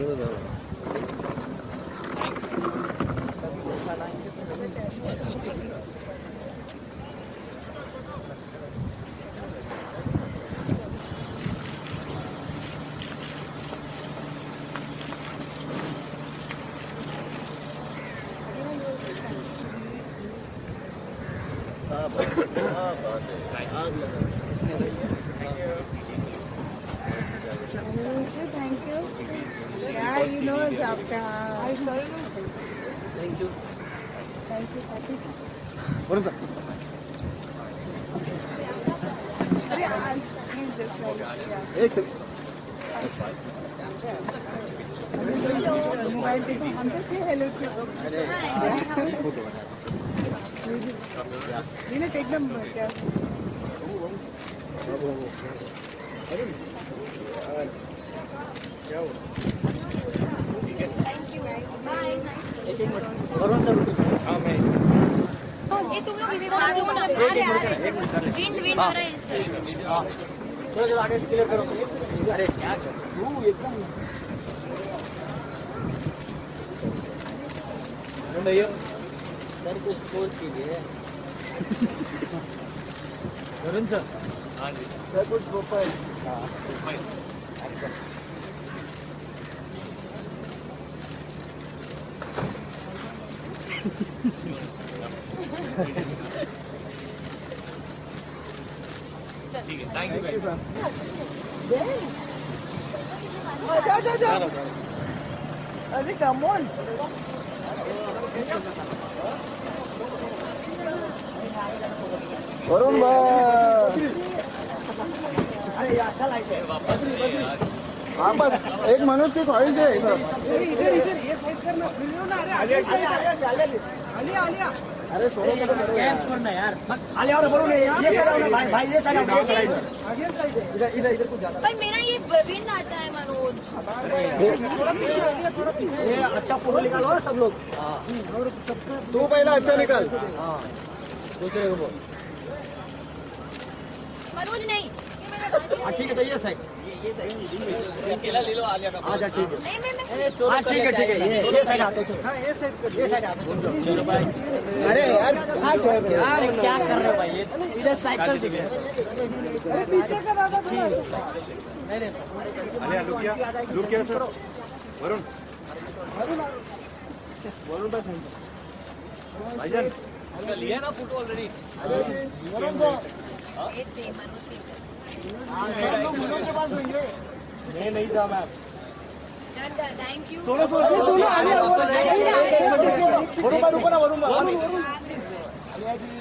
Thank you. Yeah, you know it's आपका. Thank you. Thank you. Varun sir. अरे please just एक second. Mobile देखो हम तो से hello too. You know, take them. ये तुम लोग इस तरह क्यों ना विंड विंड हो रहा है इस तरह. चलो आगे क्लियर करो. अरे क्या तू एकदम भैया सर कुछ पोस्ट कीजिए. वरुण सर. हाँ जी सर कुछ प्रोफाइल. हाँ प्रोफाइल. ठीक है. Thank you sir. जाओ. अरे come on. वरुण भाई. अरे यार चल आइए वापस. हाँ बस एक मनुष्य की ख्वाहिश है. इधर ये साइड करना. आलिया. अरे सोलो कैच छोड़ना यार. आलिया और वरुण ये साइड आओ ना भाई ये साइड आओ. इधर कुछ ज्यादा. पर मेरा ये विंड आता है मनोज. थोड़ा पीछे. ये अच्छा फोटो निकालो सब लोग. तू पहला अच्छा निकाल. हाँ दूसरे को बोल. मनोज नहीं. ठीक है तो ये साइड. अकेला ले लो आलिया का. अच्छा ठीक है. नहीं मैं हाँ ठीक है ये साइड आते चलो. हाँ ये साइड आते चलो भाई. अरे यार क्या कर रहे हो भाई. ये इधर साइकिल दिखे. अरे पीछे का दादा थोड़ा. नहीं आलिया लुक किया सर. वरुण बस भाईजान इसका लिया ना फोटो ऑलरेडी. वरुण सर. ये थे मनोज के. मनोज के पास होंगे. नहीं था ma'am. Thank you. Solo Alia Varun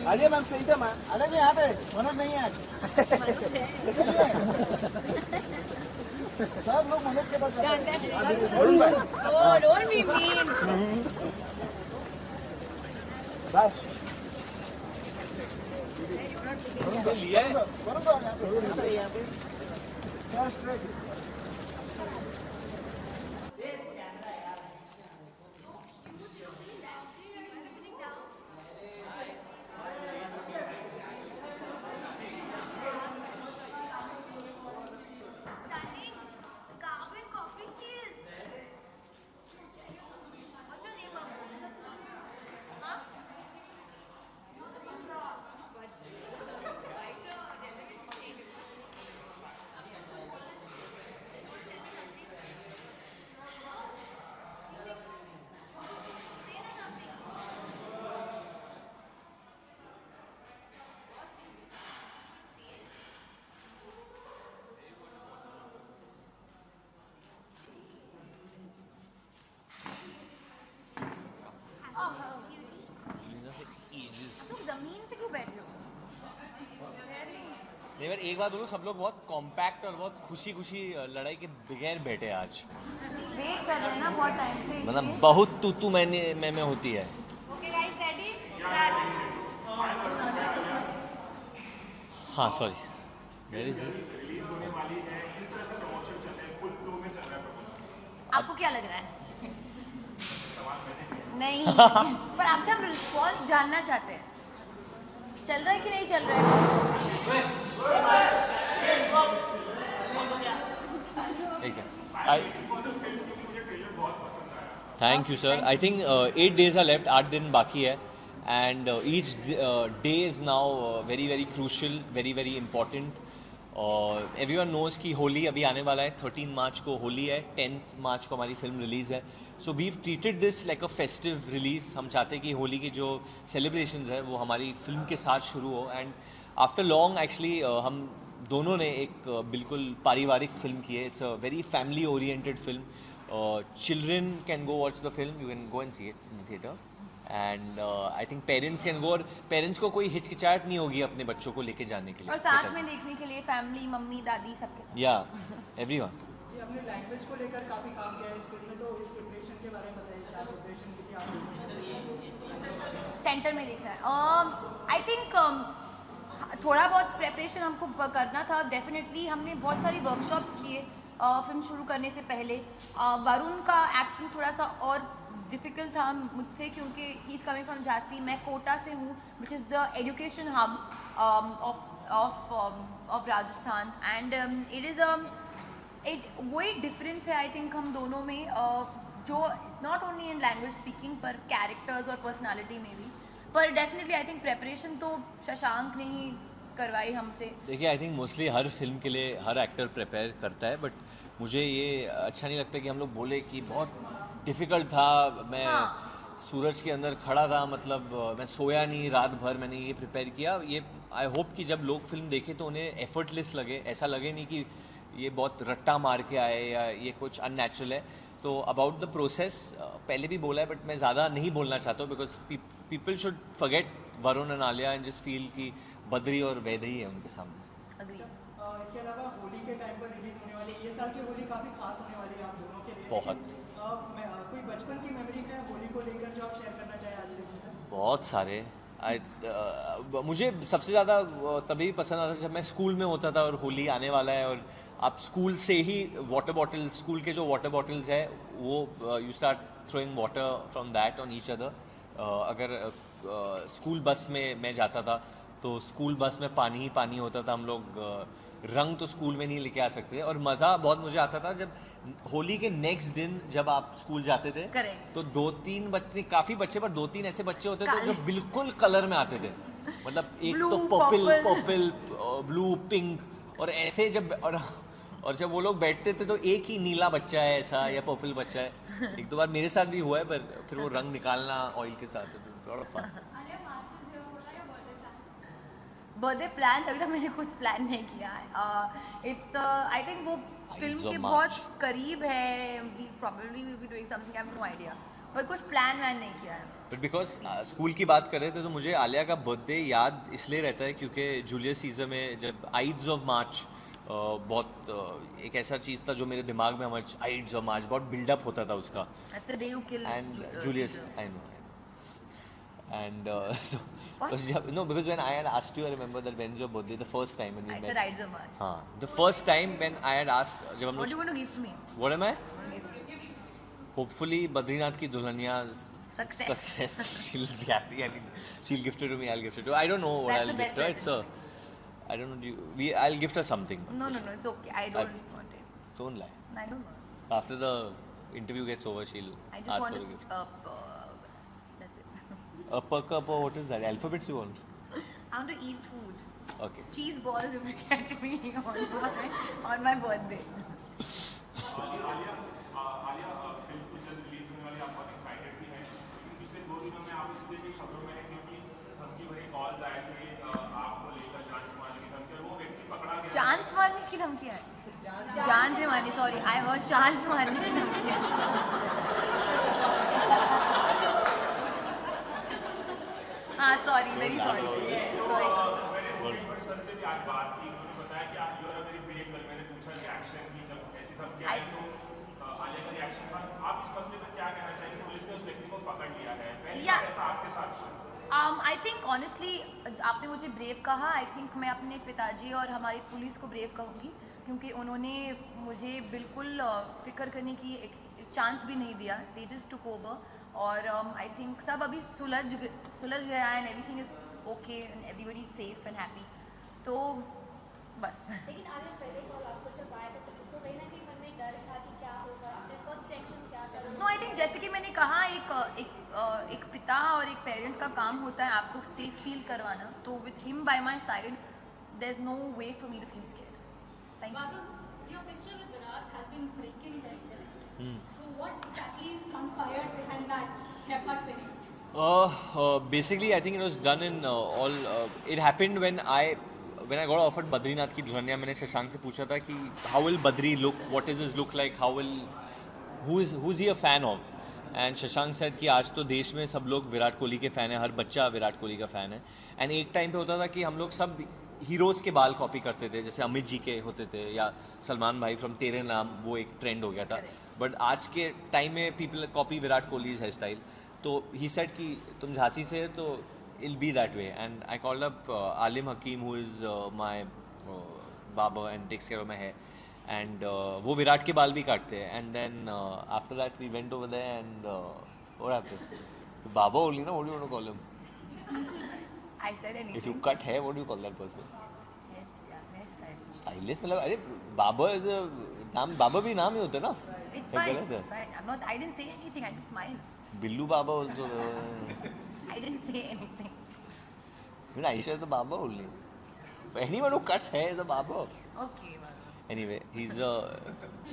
Alia ma'am सही था मैम. अरे यहाँ पे मनोज नहीं है. सब लोग मनोज के पास. Oh, don't be mean. बस लिया है. जमीन पे क्यों बैठे हो? नहीं पर एक बात बोलूं सब लोग बहुत कॉम्पैक्ट और बहुत खुशी खुशी लड़ाई के बगैर बैठे आज. वेट कर रहे हैं ना बहुत टाइम से. मतलब बहुत तू मैं होती है. Okay guys ready start. हाँ सॉरी वेरी आपको क्या लग रहा है? नहीं पर आपसे हम रिस्पॉन्स जानना चाहते हैं. चल रहा है कि नहीं चल रहा है? एक second. Thank you sir. I think 8 days are left. 8 दिन बाकी है. And each day is now very very crucial, very very important. Everyone knows कि होली अभी आने वाला है. 13 मार्च को होली है. 10th मार्च को हमारी फिल्म रिलीज़ है. So we've treated this like a festive release. हम चाहते हैं कि होली की जो celebrations है वो हमारी फिल्म के साथ शुरू हो. And after long actually हम दोनों ने एक बिल्कुल पारिवारिक फिल्म की है. It's a very family oriented film. Children can go watch the film. You can go and see it in the theater. And I think parents can go. और parents को कोई हिचकिचाहट नहीं होगी अपने बच्चों को लेके जाने के लिए और साथ में देखने के लिए फैमिली, मम्मी, दादी सबके. या एवरीवन. जी, हमने लैंग्वेज को लेकर काफी काम किया है इस फिल्म में, तो इस प्रिपरेशन के बारे में बताइए. क्या प्रिपरेशन की थी आपने? सेंटर में देखना है. आई थिंक थोड़ा बहुत प्रेपरेशन हमको करना था. डेफिनेटली हमने बहुत सारी वर्कशॉप्स किए फिल्म शुरू करने से पहले. वरुण का एक्सेंट थोड़ा सा और डिफ़िकल्ट था मुझसे, क्योंकि he is coming from Jhansi. मैं कोटा से हूँ, which is the education hub of Rajasthan. And it is वही डिफरेंस है आई थिंक हम दोनों में, जो not only in language speaking पर कैरेक्टर्स और पर्सनालिटी में भी. पर डेफिनेटली आई थिंक प्रेपरेशन तो शशांक ने ही करवाई हमसे. देखिए I think mostly her film के लिए हर एक्टर प्रिपेयर करता है. बट मुझे ये अच्छा नहीं लगता कि हम लोग बोले कि बहुत डिफ़िकल्ट था. मैं सूरज के अंदर खड़ा था, मतलब मैं सोया नहीं रात भर. मैंने ये प्रिपेयर किया. ये आई होप कि जब लोग फिल्म देखें तो उन्हें एफर्टलेस लगे, ऐसा लगे नहीं कि ये बहुत रट्टा मार के आए या ये कुछ अननेचुरल है. तो अबाउट द प्रोसेस पहले भी बोला है, बट मैं ज़्यादा नहीं बोलना चाहता हूँ because people should forget Varun and Alia and just feel कि बद्री और वैदेही है उनके सामने. इसके अलावा होली के टाइम पर रिलीज होने वाली ये साल की होली काफी खास होने वाली है आप दोनों के लिए. बहुत. कोई बचपन की मेमोरी है होली को लेकर जो आप शेयर करना चाहें आज के दिन में? बहुत सारे. मुझे सबसे ज़्यादा तभी पसंद आता था जब मैं स्कूल में होता था और होली आने वाला है और आप स्कूल से ही वाटर बॉटल्स, स्कूल के जो वाटर बॉटल्स है वो you start throwing water from that on each other. अगर स्कूल बस में मैं जाता था तो स्कूल बस में पानी ही पानी होता था. हम लोग रंग तो स्कूल में नहीं लेके आ सकते थे. और मज़ा बहुत मुझे आता था जब होली के नेक्स्ट दिन जब आप स्कूल जाते थे. Correct. तो 2-3 बच्चे, काफ़ी बच्चे, पर 2-3 ऐसे बच्चे होते थे जो बिल्कुल कलर में आते थे. मतलब एक Blue, तो पर्पल, ब्लू, पिंक, और ऐसे जब और जब वो लोग बैठते थे तो एक ही नीला बच्चा है ऐसा या पर्पल बच्चा है. एक दो बार मेरे साथ भी हुआ है, पर फिर वो रंग निकालना ऑयल के साथ बर्थडे प्लान अभी तक मैंने कुछ प्लान नहीं किया है. इट्स आई थिंक वो फिल्म के बहुत करीब है. We probably will be doing something, I have no idea, पर कुछ प्लान नहीं किया है. बट बिकॉज स्कूल की बात कर रहे थे तो मुझे आलिया का बर्थडे याद इसलिए रहता है क्योंकि जूलियस सीजर में जब आइड्स ऑफ मार्च बहुत एक ऐसा चीज़ था जो मेरे दिमाग में हमारे आइड्स ऑफ मार्च बहुत बिल्डअप होता था उसका. And Julius I know. And so no, because when I had asked you, I remember that when's your birthday, the first time when we met. I said Ides of March. हाँ, the first time when I had asked, जब हम लोग. What do you want to gift me? What am I? Hopefully Badrinath की दुल्हनिया's Success. She'll be happy. I mean, she'll gift it to me. I'll gift it to her. I don't know what That's I'll the gift her. best It's I don't know. I'll gift her something. No, it's okay. I don't want it. Don't lie. I don't want. After the interview gets over, she'll I just ask want for a gift. That's it. What is that? Alphabets you want? I want to eat food. Okay. Cheese balls you will get me on my birthday. Alia film को जल्द release होने वाली आप बहुत excited भी हैं, क्योंकि पिछले 2 दिनों में आप इसलिए भी खबरों में हैं कि धमकी भरे कॉल्स आए थे आपको लेकर जान से मारने की धमकी, और वो व्यक्ति पकड़ा गया. जान से मारने की धमकी है. जान से मारने, सॉरी, आई हर्ड चांस मारने की धमकी है. हाँ, सॉरी, वेरी सॉरी. सर से भी आज बात की, उन्होंने बताया कि आप you are very brave girl. मैंने पूछा रिएक्शन की जब ऐसी धमकी आई तो आलिया का रिएक्शन था. आप इस मसले पर क्या कहना चाहेंगे? पुलिस ने उस व्यक्ति को पकड़ लिया है, पहली बार ऐसा आपके साथ. आई थिंक ऑनेस्टली आपने मुझे ब्रेव कहा. आई थिंक मैं अपने पिताजी और हमारी पुलिस को ब्रेव कहूँगी, क्योंकि उन्होंने मुझे बिल्कुल फिक्र करने की एक चांस भी नहीं दिया. They just took over. और आई थिंक सब अभी सुलझ गया है and everything is okay and everybody is safe and happy. तो बस. लेकिन आगे पहले कॉल आपको जब आया था तो कहीं ना कहीं मन में डर था कि क्या होगा. आपने फर्स्ट रिएक्शन क्या था? नो आई थिंक जैसे कि मैंने कहा एक पिता और एक पेरेंट का काम होता है आपको सेफ फील करवाना. तो with him by my side there is no way for me to feel scared. Thank you. Your picture with Virat has been breaking the internet. So what exactly transpired behind that haircut with you? Basically, I think it was done in it happened when I got offered Badrinath की दुल्हनिया. मैंने शशांक से पूछा था कि how will Badri look, what is his look like, who's he a fan of? And Shashank said कि आज तो देश में सब लोग विराट कोहली के फ़ैन हैं, हर बच्चा विराट कोहली का फ़ैन है. एंड एक टाइम पे होता था कि हम लोग सब हीरोज़ के बाल कॉपी करते थे, जैसे अमित जी के होते थे या सलमान भाई फ्रॉम तेरे नाम, वो एक ट्रेंड हो गया था. बट आज के टाइम में people copy Virat Kohli hair style. तो ही सेड कि तुम झांसी से है तो I'll be that way. And I called up Aalim Hakim who is my baba and takes care of my hair. And वो विराट के बाल भी काटते हैं. And then after that we went over there and what happened? Baba only ना, what do you want to call him? I said anything. If you cut hair, what do you call that person? Yes, yeah, hairstyle. Stylist मतलब अरे बाबा is नाम, बाबा भी नाम ही होता है ना. It's ये fine. गलत है. It's fine. I didn't say anything. I just smiled. Billu Baba also. I didn't say anything. Even Aisha is a Baba only. But anyone who cuts hair is a Baba. Okay. Well. Anyway, he's a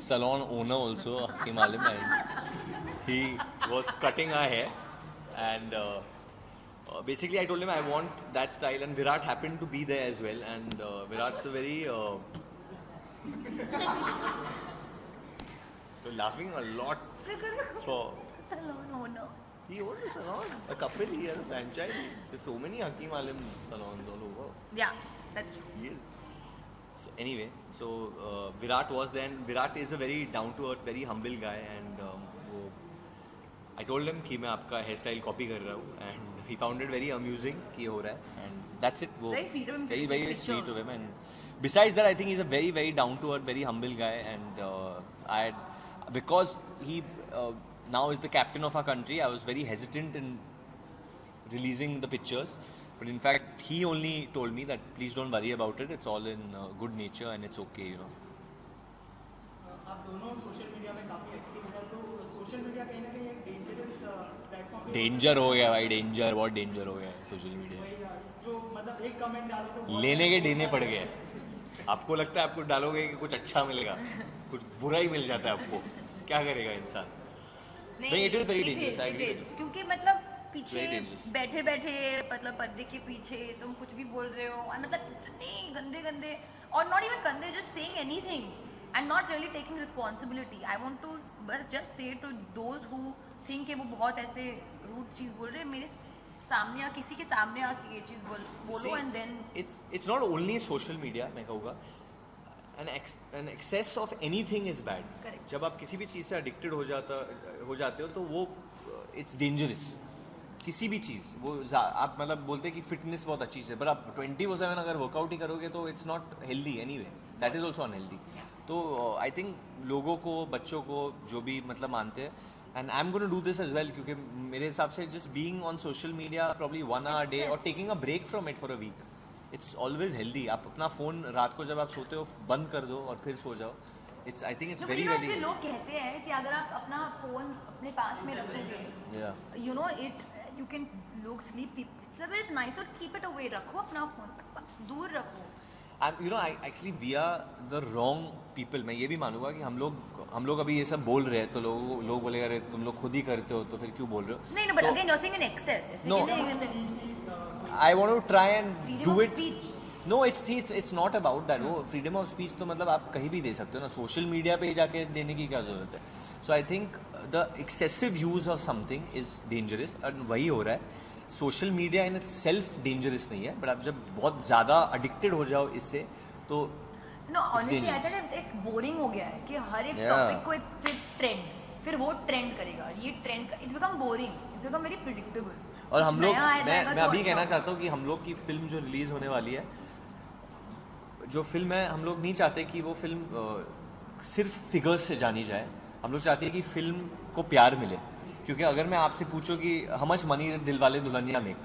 salon owner also, Hakim Alim, and he was cutting our hair, and basically I told him I want that style, and Virat happened to be there as well, and Virat's a very so laughing a lot for Salon owner. he owns a salon, a couple, he has a franchise. There's so many Hakim Alim salons all over. Yeah, that's true. He is. So anyway, so Virat was there, and Virat is a very down to earth, very humble guy, and I told him कि मैं आपका hair style copy कर रहा हूँ, and he found it very amusing कि ये हो रहा है, and that's it. वो Very sweet of him to very take very pictures. sweet of him, and besides that I think he's a very very down to earth, very humble guy, and because he now is the captain of our country, I was very hesitant in releasing the pictures. But in fact, he only told me that please don't worry about it. It's all in good nature and it's okay, you know. आप दोनों social media में काफी active हैं, तो social media कहीं ना कहीं एक डेंजरस प्लेटफॉर्म डेंजर हो गया भाई, डेंजर, बहुत डेंजर हो गया है सोशल मीडिया. जो मतलब एक कमेंट डालो तो बहुत लेने के देने पड़ गए. आपको लगता है आपको डालोगे कि कुछ अच्छा मिलेगा, कुछ बुरा ही मिल जाता है आपको. क्या करेगा इंसान? नहीं, it is very dangerous, I agree with you. क्योंकि मतलब पीछे Very dangerous. बैठे बैठे मतलब पर्दे के पीछे तुम कुछ भी बोल रहे हो, और मतलब इतने गंदे गंदे, और नॉट इवन गंदे, just saying anything and not really taking responsibility. I want to बस just say to those who think कि वो बहुत ऐसे रूड चीज बोल रहे हैं, मेरे सामने या किसी के सामने आके ये चीज बोलो and then it's not only social media, मैं कहूँगा an excess of anything is bad. Correct. जब आप किसी भी चीज़ से addicted हो जाते हो तो वो it's dangerous. किसी भी चीज़ वो आप मतलब बोलते हैं कि फिटनेस बहुत अच्छी चीज़ है, पर आप 24/7 अगर वर्कआउट ही करोगे तो it's not healthy anyway, that is also unhealthy. तो आई थिंक लोगों को, बच्चों को, जो भी मतलब मानते हैं, and I am gonna do this as well, क्योंकि मेरे हिसाब से just being on social media probably 1 hour a day और taking a break from it for a week, it's always healthy. आप अपना फ़ोन रात को जब आप सोते हो बंद कर दो और फिर सो जाओ. It's I think it's very very. लोग कहते हैं कि अगर आप अपना फोन अपने पास में रखोगे, you know it, you can, लोग स्लीप इट्स नाइस, और कीप इट अवे, रखो अपना फोन दूर रखो. You know, actually we are the wrong people. मैं ये भी मानूंगा कि हम लोग अभी ये सब बोल रहे हैं तो लोग बोलेगा अरे तुम लोग खुद ही करते हो तो फिर क्यों बोल रहे हो. नहीं, but again you are saying in excess. No. I want to try and do it. No, it's not about that. वो freedom of speech तो मतलब आप कहीं भी दे सकते हो ना, सोशल मीडिया पे जाके देने की क्या जरूरत है. So I think the excessive use of something is dangerous, and वही हो रहा है. Social media in self dangerous नहीं है, बट आप जब बहुत ज़्यादा अडिक्टेड हो जाओ इससे तो no, honestly I think it's boring हो गया है कि हर एक टॉपिक को एक ट्रेंड, फिर वो ट्रेंड करेगा, ये trend, it's become boring, it's become very predictable. और हम लोग, मैं अभी कहना चाहता हूँ कि हम लोग की फिल्म जो रिलीज होने वाली है, जो फिल्म है, हम लोग नहीं चाहते कि वो फिल्म सिर्फ फिगर्स से जानी जाए. हम लोग चाहते हैं कि फिल्म को प्यार मिले. क्योंकि अगर मैं आपसे पूछूं कि how much money Dilwale Dulhania make,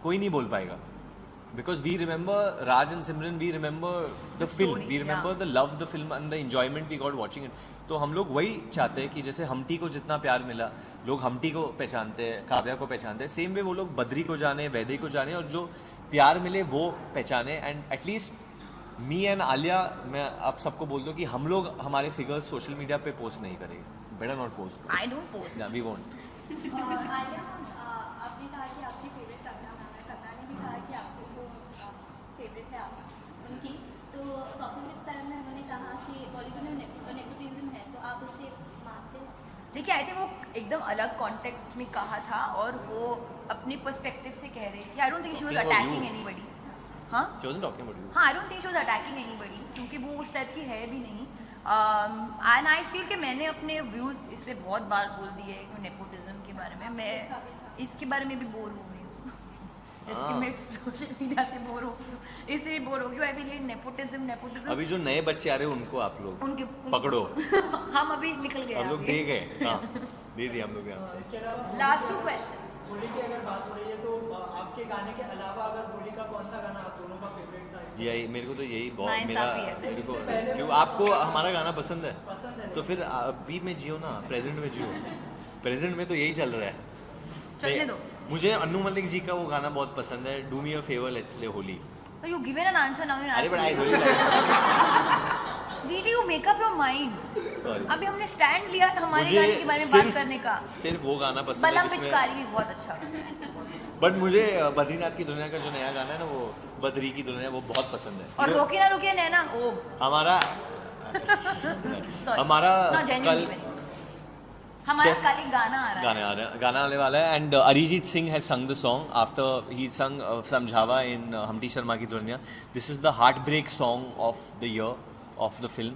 कोई नहीं बोल पाएगा. because we remember Raj and Simran, we remember the film, story, we remember yeah. the love the film and the enjoyment we got watching it. तो हम लोग वही चाहते हैं कि जैसे हमटी को जितना प्यार मिला, लोग हमटी को पहचानते हैं, काव्या को पहचानते हैं, सेम वे वो लोग बद्री को जाने, वैदे को जाने, और जो प्यार मिले वो पहचाने. And at least me and Alia, मैं आप सबको बोल दूं कि हम लोग हमारे फिगर्स सोशल मीडिया पे पोस्ट नहीं करेंगे. Better not post. I don't post. We won't. Alia, आपने कहा कि आपकी फेवरेट कंगना मैम है. कंगना ने भी कहा कि आपको फेवरेट है आप उनकी. तो टॉकिंग विद टाइम में उन्होंने कहा कि बॉलीवुड में नेपोटिज्म है, तो आप उसे मानते हैं? देखिए, आई थिंक वो एकदम अलग कॉन्टेक्स्ट में कहा था और वो अपने पर्सपेक्टिव से कह रही थी. I don't think she was Talking about attacking you. Anybody. हाँ She wasn't talking about you. हाँ, I don't think she was attacking anybody, क्योंकि वो उस टाइप की है भी नहीं. एंड आई फील कि मैंने अपने व्यूज इस पे बहुत बार बोल दिए नेपोटिज्म के बारे में. मैं इसके बारे में भी बोर हो गई हूँ. जैसे कि मैं सोशल मीडिया से बोर हो गई हूँ, इससे बोर हो गई हूँ. आई फील नेपोटिज्म अभी जो नए बच्चे आ रहे हैं उनको आप लोग उनके पकड़ो. हम अभी निकल गए. हम लोग दे गए. हाँ, दे दिया हम लोग यहाँ से. इसके अलावा लास्ट 2 क्वेश्चन. होली की अगर बात हो रही है तो आपके गाने के अलावा अगर होली का कौन सा गाना आप दोनों का फेवरेट था? यही मेरे को तो यही बहुत नाइंसाफी है. मेरे को क्यों आपको हमारा गाना पसंद है तो फिर अभी में जियो ना, प्रेजेंट में जियो. प्रेजेंट में तो यही चल रहा है. चलने दो. मुझे अन्नू मलिक जी का वो गाना बहुत पसंद है, do me a favour let's play Holi. So you given an answer now. अरे but I really like. Did you make up your mind? Sorry, अभी हमने स्टैंड लिया हमारे मुझे गाने के बारे में बात करने का. सिर्फ वो गाना पसंद है बलम जिसमें, पिचकारी भी बहुत अच्छा. बट मुझे बद्रीनाथ की दुनिया का जो नया गाना है ना, वो बद्री की दुनिया, वो बहुत पसंद है. और रोके ना रोके नैना, ओ हमारा sorry. हमारा No, genuinely कल very. हमारा कल एक गाना आ रहा है. गाना आने वाला है. And Arijit Singh has sung the song after he sung Samjhawan in Humpty Sharma की दुनिया. This is the heartbreak song of the year of the film.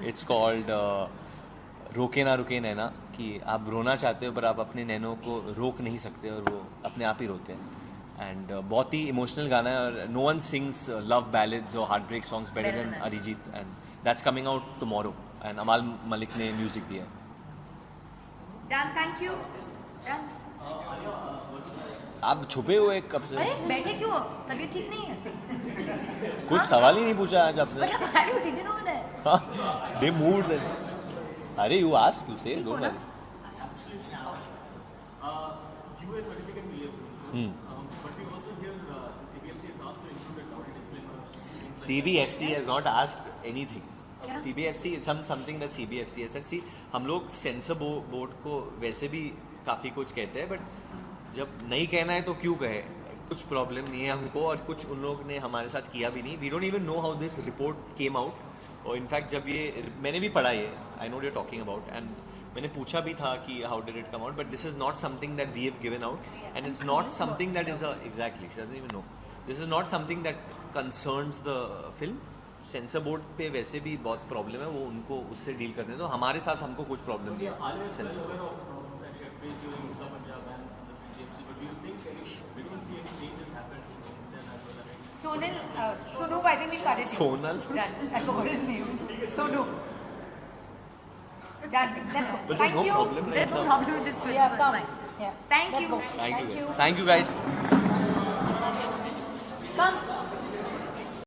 It's called Roke Na रुके नैना. कि आप रोना चाहते हो पर आप अपने नैनों को रोक नहीं सकते और वो अपने आप ही रोते हैं. एंड बहुत ही इमोशनल गाना है और no one sings love ballads और heart break songs better than Arijit. And that's coming out tomorrow. And Amaal Malik ने म्यूजिक दिया है. Done, thank you. Done. आप छुपे हुए कब से? अरे बैठे क्यों? तबीयत ठीक नहीं है? कुछ सवाल ही नहीं पूछा आज आपने. But why are you hidden over there? They moved then. अरे you asked, you say, ठीक don't हो ना? worry. US certificate मिले Hmm. but we also hear the CBFC is asked to include a dowry disclaimer. CBFC has not asked anything. CBFC is something that CBFC has said. See, हम लोग sensor board को वैसे भी काफ़ी कुछ कहते हैं, बट जब नहीं कहना है तो क्यों कहे. कुछ प्रॉब्लम नहीं है हमको और कुछ उन लोग ने हमारे साथ किया भी नहीं. We don't even know how this report came out. और इनफैक्ट जब ये मैंने भी पढ़ा ये, I know you're talking about, and मैंने पूछा भी था कि how did it come out, but this is not something that we have given out and it's not something that is exactly she doesn't even know. This is not something that concerns the film. Censor board पे वैसे भी बहुत problem है, वो उनको उससे deal करते हैं. तो हमारे साथ हमको कुछ प्रॉब्लम नहीं है sensor. Sonal, Sonu, I think we'll cut it. Sonal? Done. I forgot his name. Sonu. Done. Let's go. But there's Thank no you. problem right There's no now. problem with this film. Yeah, come. Fine. Yeah. Thank Let's you. go. Thank you guys. Come.